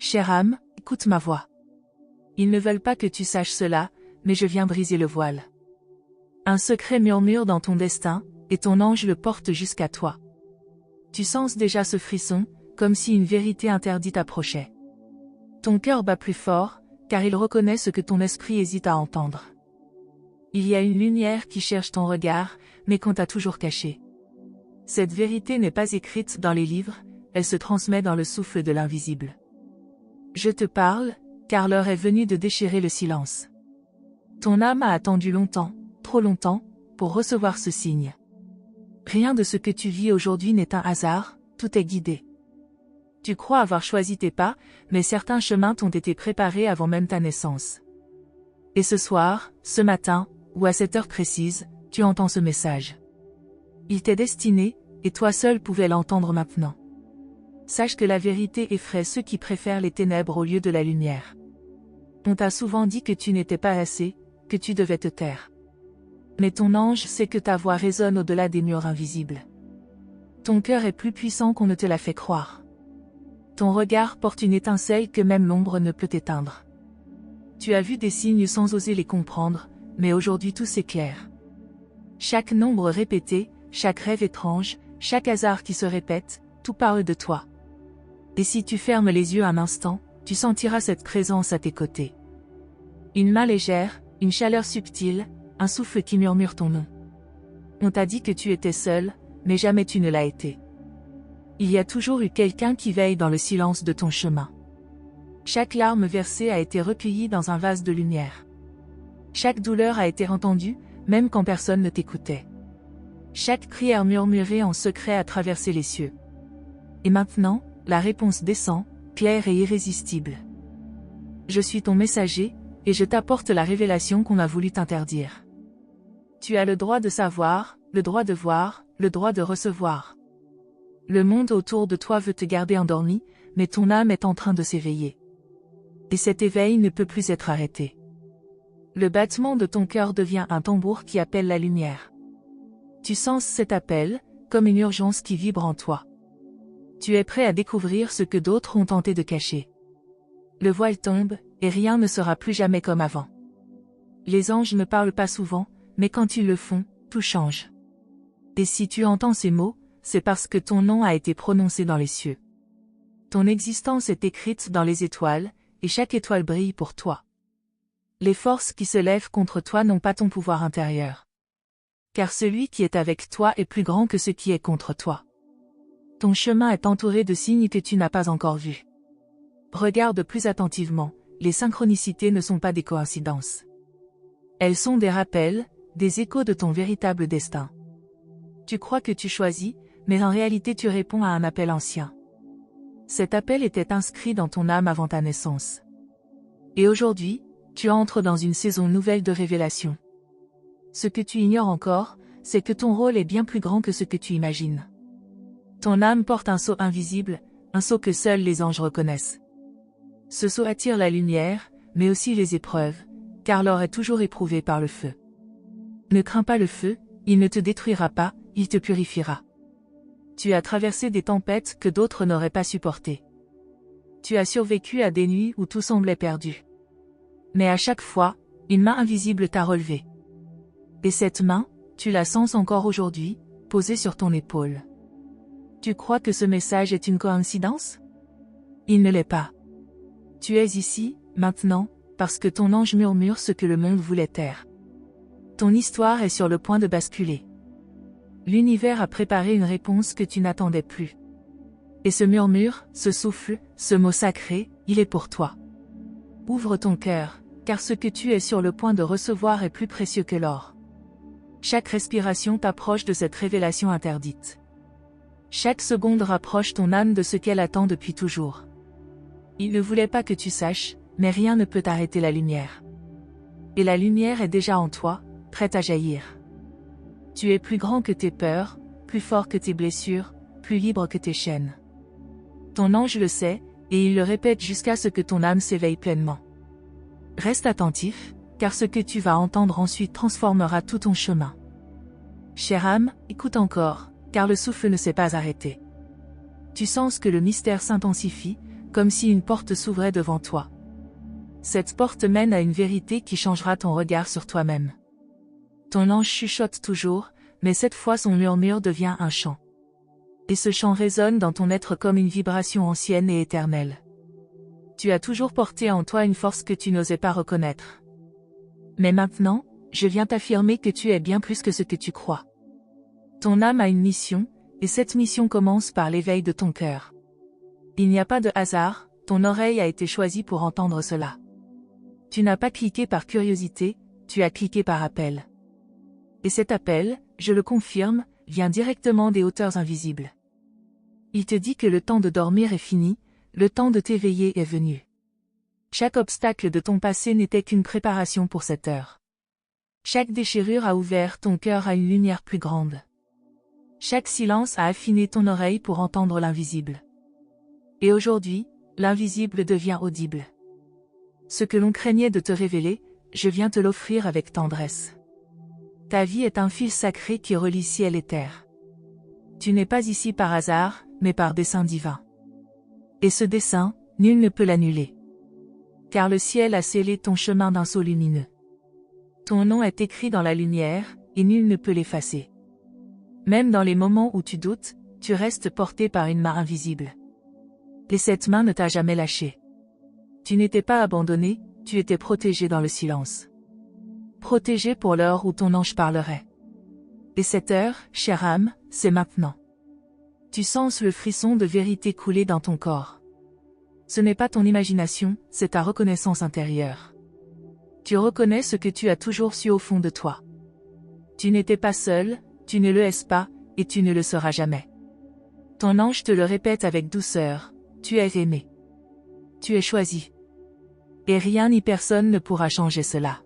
Chère âme, écoute ma voix. Ils ne veulent pas que tu saches cela, mais je viens briser le voile. Un secret murmure dans ton destin, et ton ange le porte jusqu'à toi. Tu sens déjà ce frisson, comme si une vérité interdite approchait. Ton cœur bat plus fort, car il reconnaît ce que ton esprit hésite à entendre. Il y a une lumière qui cherche ton regard, mais qu'on t'a toujours caché. Cette vérité n'est pas écrite dans les livres, elle se transmet dans le souffle de l'invisible. Je te parle, car l'heure est venue de déchirer le silence. Ton âme a attendu longtemps, trop longtemps, pour recevoir ce signe. Rien de ce que tu vis aujourd'hui n'est un hasard, tout est guidé. Tu crois avoir choisi tes pas, mais certains chemins t'ont été préparés avant même ta naissance. Et ce soir, ce matin, ou à cette heure précise, tu entends ce message. Il t'est destiné, et toi seul pouvais l'entendre maintenant. Sache que la vérité effraie ceux qui préfèrent les ténèbres au lieu de la lumière. On t'a souvent dit que tu n'étais pas assez, que tu devais te taire. Mais ton ange sait que ta voix résonne au-delà des murs invisibles. Ton cœur est plus puissant qu'on ne te l'a fait croire. Ton regard porte une étincelle que même l'ombre ne peut éteindre. Tu as vu des signes sans oser les comprendre, mais aujourd'hui tout s'éclaire. Chaque nombre répété, chaque rêve étrange, chaque hasard qui se répète, tout parle de toi. Et si tu fermes les yeux un instant, tu sentiras cette présence à tes côtés. Une main légère, une chaleur subtile, un souffle qui murmure ton nom. On t'a dit que tu étais seul, mais jamais tu ne l'as été. Il y a toujours eu quelqu'un qui veille dans le silence de ton chemin. Chaque larme versée a été recueillie dans un vase de lumière. Chaque douleur a été entendue, même quand personne ne t'écoutait. Chaque prière murmurée en secret a traversé les cieux. Et maintenant, la réponse descend, claire et irrésistible. Je suis ton messager, et je t'apporte la révélation qu'on a voulu t'interdire. Tu as le droit de savoir, le droit de voir, le droit de recevoir. Le monde autour de toi veut te garder endormi, mais ton âme est en train de s'éveiller. Et cet éveil ne peut plus être arrêté. Le battement de ton cœur devient un tambour qui appelle la lumière. Tu sens cet appel, comme une urgence qui vibre en toi. Tu es prêt à découvrir ce que d'autres ont tenté de cacher. Le voile tombe, et rien ne sera plus jamais comme avant. Les anges ne parlent pas souvent, mais quand ils le font, tout change. Et si tu entends ces mots, c'est parce que ton nom a été prononcé dans les cieux. Ton existence est écrite dans les étoiles, et chaque étoile brille pour toi. Les forces qui se lèvent contre toi n'ont pas ton pouvoir intérieur. Car celui qui est avec toi est plus grand que ce qui est contre toi. Ton chemin est entouré de signes que tu n'as pas encore vus. Regarde plus attentivement, les synchronicités ne sont pas des coïncidences. Elles sont des rappels, des échos de ton véritable destin. Tu crois que tu choisis, mais en réalité tu réponds à un appel ancien. Cet appel était inscrit dans ton âme avant ta naissance. Et aujourd'hui, tu entres dans une saison nouvelle de révélation. Ce que tu ignores encore, c'est que ton rôle est bien plus grand que ce que tu imagines. Ton âme porte un sceau invisible, un sceau que seuls les anges reconnaissent. Ce sceau attire la lumière, mais aussi les épreuves, car l'or est toujours éprouvé par le feu. Ne crains pas le feu, il ne te détruira pas, il te purifiera. Tu as traversé des tempêtes que d'autres n'auraient pas supportées. Tu as survécu à des nuits où tout semblait perdu. Mais à chaque fois, une main invisible t'a relevé. Et cette main, tu la sens encore aujourd'hui, posée sur ton épaule. Tu crois que ce message est une coïncidence? Il ne l'est pas. Tu es ici, maintenant, parce que ton ange murmure ce que le monde voulait taire. Ton histoire est sur le point de basculer. L'univers a préparé une réponse que tu n'attendais plus. Et ce murmure, ce souffle, ce mot sacré, il est pour toi. Ouvre ton cœur, car ce que tu es sur le point de recevoir est plus précieux que l'or. Chaque respiration t'approche de cette révélation interdite. Chaque seconde rapproche ton âme de ce qu'elle attend depuis toujours. Il ne voulait pas que tu saches, mais rien ne peut arrêter la lumière. Et la lumière est déjà en toi, prête à jaillir. Tu es plus grand que tes peurs, plus fort que tes blessures, plus libre que tes chaînes. Ton ange le sait, et il le répète jusqu'à ce que ton âme s'éveille pleinement. Reste attentif, car ce que tu vas entendre ensuite transformera tout ton chemin. Chère âme, écoute encore, car le souffle ne s'est pas arrêté. Tu sens que le mystère s'intensifie, comme si une porte s'ouvrait devant toi. Cette porte mène à une vérité qui changera ton regard sur toi-même. Ton ange chuchote toujours, mais cette fois son murmure devient un chant. Et ce chant résonne dans ton être comme une vibration ancienne et éternelle. Tu as toujours porté en toi une force que tu n'osais pas reconnaître. Mais maintenant, je viens t'affirmer que tu es bien plus que ce que tu crois. Ton âme a une mission, et cette mission commence par l'éveil de ton cœur. Il n'y a pas de hasard, ton oreille a été choisie pour entendre cela. Tu n'as pas cliqué par curiosité, tu as cliqué par appel. Et cet appel, je le confirme, vient directement des hauteurs invisibles. Il te dit que le temps de dormir est fini, le temps de t'éveiller est venu. Chaque obstacle de ton passé n'était qu'une préparation pour cette heure. Chaque déchirure a ouvert ton cœur à une lumière plus grande. Chaque silence a affiné ton oreille pour entendre l'invisible. Et aujourd'hui, l'invisible devient audible. Ce que l'on craignait de te révéler, je viens te l'offrir avec tendresse. Ta vie est un fil sacré qui relie ciel et terre. Tu n'es pas ici par hasard, mais par dessein divin. Et ce dessein, nul ne peut l'annuler. Car le ciel a scellé ton chemin d'un sceau lumineux. Ton nom est écrit dans la lumière, et nul ne peut l'effacer. Même dans les moments où tu doutes, tu restes porté par une main invisible. Et cette main ne t'a jamais lâché. Tu n'étais pas abandonné, tu étais protégé dans le silence. Protégé pour l'heure où ton ange parlerait. Et cette heure, chère âme, c'est maintenant. Tu sens le frisson de vérité couler dans ton corps. Ce n'est pas ton imagination, c'est ta reconnaissance intérieure. Tu reconnais ce que tu as toujours su au fond de toi. Tu n'étais pas seul, tu ne le es pas, et tu ne le seras jamais. Ton ange te le répète avec douceur, tu es aimé. Tu es choisi. Et rien ni personne ne pourra changer cela.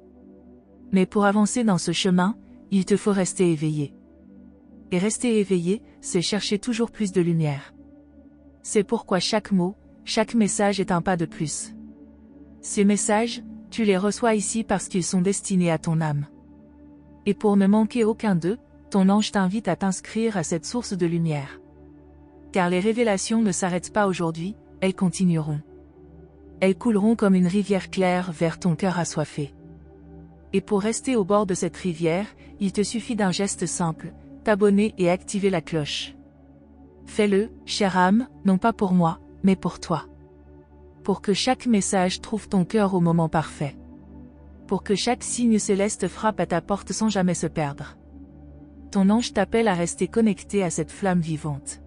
Mais pour avancer dans ce chemin, il te faut rester éveillé. Et rester éveillé, c'est chercher toujours plus de lumière. C'est pourquoi chaque mot, chaque message est un pas de plus. Ces messages, tu les reçois ici parce qu'ils sont destinés à ton âme. Et pour ne manquer aucun d'eux, ton ange t'invite à t'inscrire à cette source de lumière. Car les révélations ne s'arrêtent pas aujourd'hui, elles continueront. Elles couleront comme une rivière claire vers ton cœur assoiffé. Et pour rester au bord de cette rivière, il te suffit d'un geste simple, t'abonner et activer la cloche. Fais-le, chère âme, non pas pour moi, mais pour toi. Pour que chaque message trouve ton cœur au moment parfait. Pour que chaque signe céleste frappe à ta porte sans jamais se perdre. Ton ange t'appelle à rester connecté à cette flamme vivante.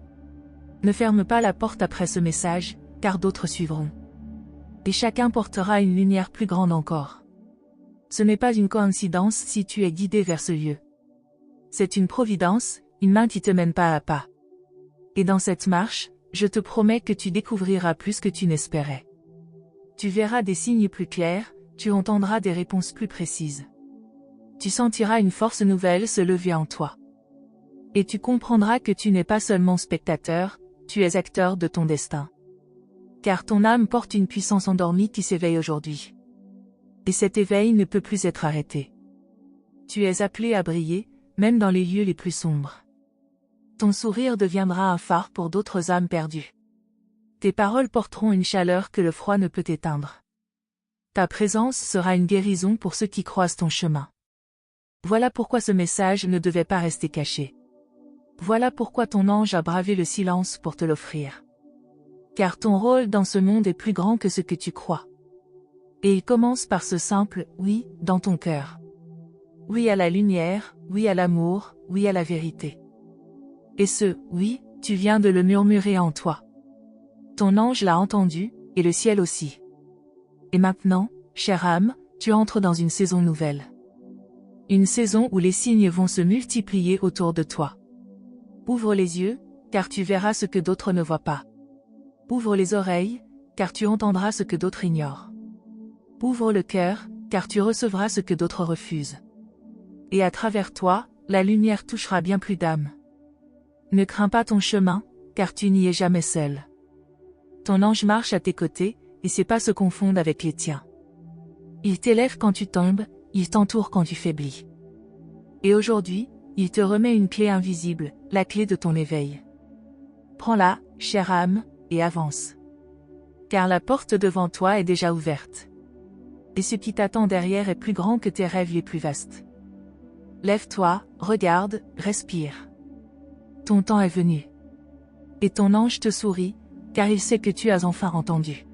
Ne ferme pas la porte après ce message, car d'autres suivront. Et chacun portera une lumière plus grande encore. Ce n'est pas une coïncidence si tu es guidé vers ce lieu. C'est une providence, une main qui te mène pas à pas. Et dans cette marche, je te promets que tu découvriras plus que tu n'espérais. Tu verras des signes plus clairs, tu entendras des réponses plus précises. Tu sentiras une force nouvelle se lever en toi. Et tu comprendras que tu n'es pas seulement spectateur, tu es acteur de ton destin. Car ton âme porte une puissance endormie qui s'éveille aujourd'hui. Et cet éveil ne peut plus être arrêté. Tu es appelé à briller, même dans les lieux les plus sombres. Ton sourire deviendra un phare pour d'autres âmes perdues. Tes paroles porteront une chaleur que le froid ne peut éteindre. Ta présence sera une guérison pour ceux qui croisent ton chemin. Voilà pourquoi ce message ne devait pas rester caché. Voilà pourquoi ton ange a bravé le silence pour te l'offrir. Car ton rôle dans ce monde est plus grand que ce que tu crois. Et il commence par ce simple « oui » dans ton cœur. Oui à la lumière, oui à l'amour, oui à la vérité. Et ce « oui », tu viens de le murmurer en toi. Ton ange l'a entendu, et le ciel aussi. Et maintenant, chère âme, tu entres dans une saison nouvelle. Une saison où les signes vont se multiplier autour de toi. Ouvre les yeux, car tu verras ce que d'autres ne voient pas. Ouvre les oreilles, car tu entendras ce que d'autres ignorent. Ouvre le cœur, car tu recevras ce que d'autres refusent. Et à travers toi, la lumière touchera bien plus d'âmes. Ne crains pas ton chemin, car tu n'y es jamais seul. Ton ange marche à tes côtés, et sait pas se confondre avec les tiens. Il t'élève quand tu tombes, il t'entoure quand tu faiblis. Et aujourd'hui, il te remet une clé invisible, la clé de ton éveil. Prends-la, chère âme, et avance. car la porte devant toi est déjà ouverte. Et ce qui t'attend derrière est plus grand que tes rêves les plus vastes. Lève-toi, regarde, respire. Ton temps est venu. Et ton ange te sourit, car il sait que tu as enfin entendu.